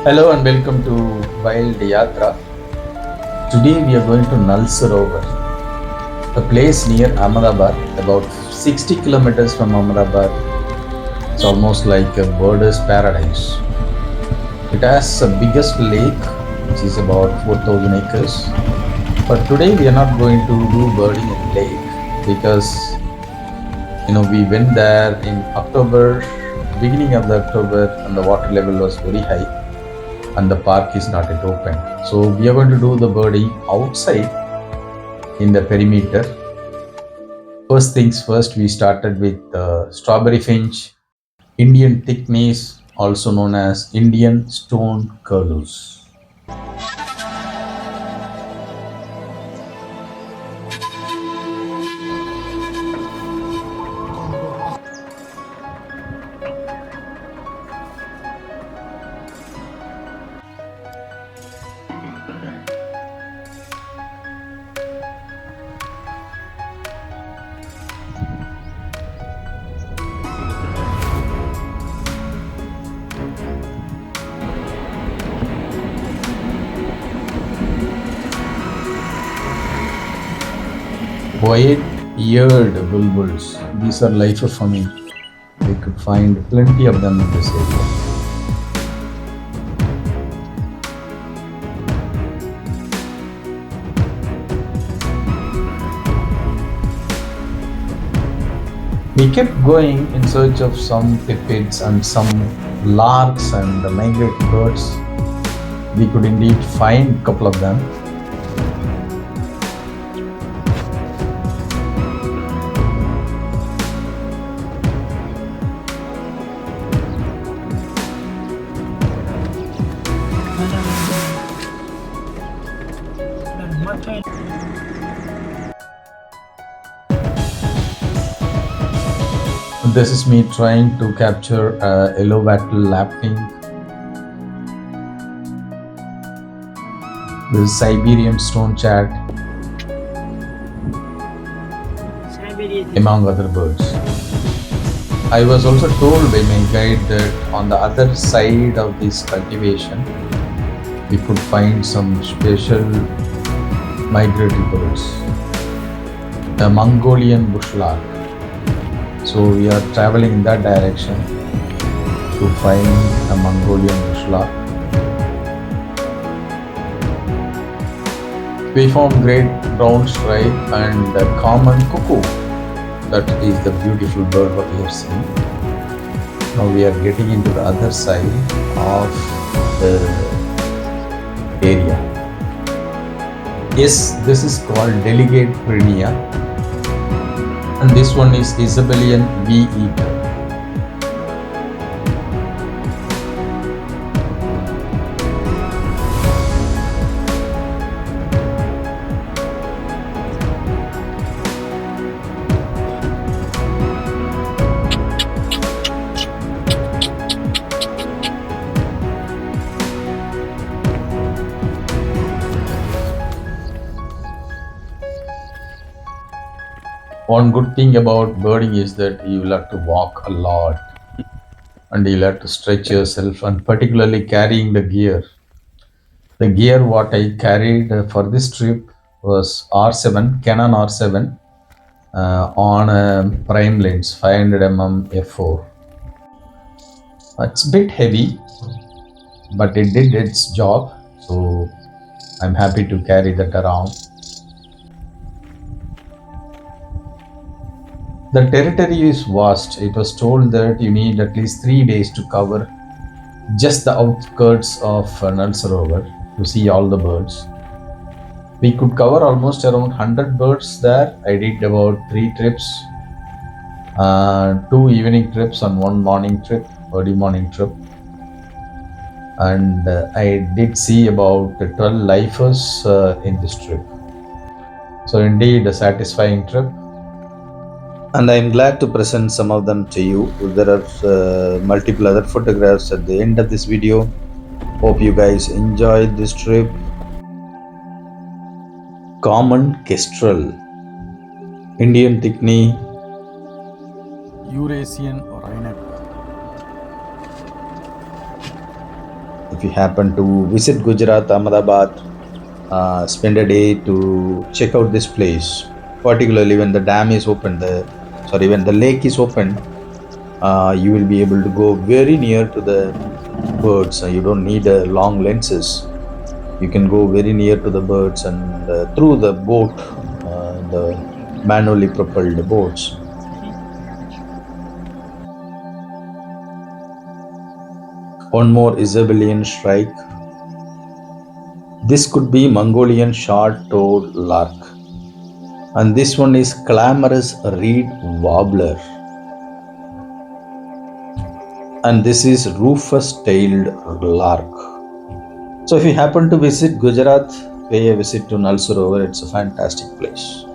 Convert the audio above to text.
Hello and welcome to Wild Yatra. Today we are going to Nal Sarovar, a place near Ahmedabad, about 60 kilometers from Ahmedabad. It's almost like a birder's paradise. It has the biggest lake, which is about 4,000 acres. But today we are not going to do birding in lake because we went there in October, beginning of the October, and the water level was very high and the park is not yet open. So we are going to do the birding outside in the perimeter. First things first, we started with strawberry finch, Indian thickness, also known as Indian stone curlews. White-eared bulbuls. These are lifer for me. We could find plenty of them in this area. We kept going in search of some pipits and some larks and the migratory birds. We could indeed find a couple of them. This is me trying to capture a yellow wattle lapwing. This is Siberian stone chat, among other birds. I was also told by my guide that on the other side of this cultivation, we could find some special migratory birds, the Mongolian bushlark. So we are traveling in that direction to find a Mongolian bushlark. We found great brown stripe and a common cuckoo. That is the beautiful bird what we have seen. Now we are getting into the other side of the area. Yes, this is called delicate prinia. And this one is Isabellian bee eater. One good thing about birding is that you will have to walk a lot and you'll have to stretch yourself, and particularly carrying the gear. The gear what I carried for this trip was R7, Canon R7 on a prime lens 500 f4. It's a bit heavy, but it did its job, so I'm happy to carry that around. The territory is vast. It was told that you need at least 3 days to cover just the outskirts of Nal Sarovar to see all the birds. We could cover almost around 100 birds there. I did about 3 trips, 2 evening trips and 1 morning trip, early morning trip. And I did see about 12 lifers in this trip. So indeed a satisfying trip. And I'm glad to present some of them to you. There are multiple other photographs at the end of this video. Hope you guys enjoyed this trip. Common kestrel, Indian thickney, Eurasian rhino. If you happen to visit Gujarat, Ahmedabad, spend a day to check out this place. Particularly when the dam is open, when the lake is open, you will be able to go very near to the birds. You don't need long lenses. You can go very near to the birds and through the boat, the manually propelled boats. One more Isabellian shrike. This could be Mongolian short-toed lark, and this one is clamorous reed warbler, and this is rufous-tailed lark. So, if you happen to visit Gujarat, pay a visit to Nalsarover. It's a fantastic place.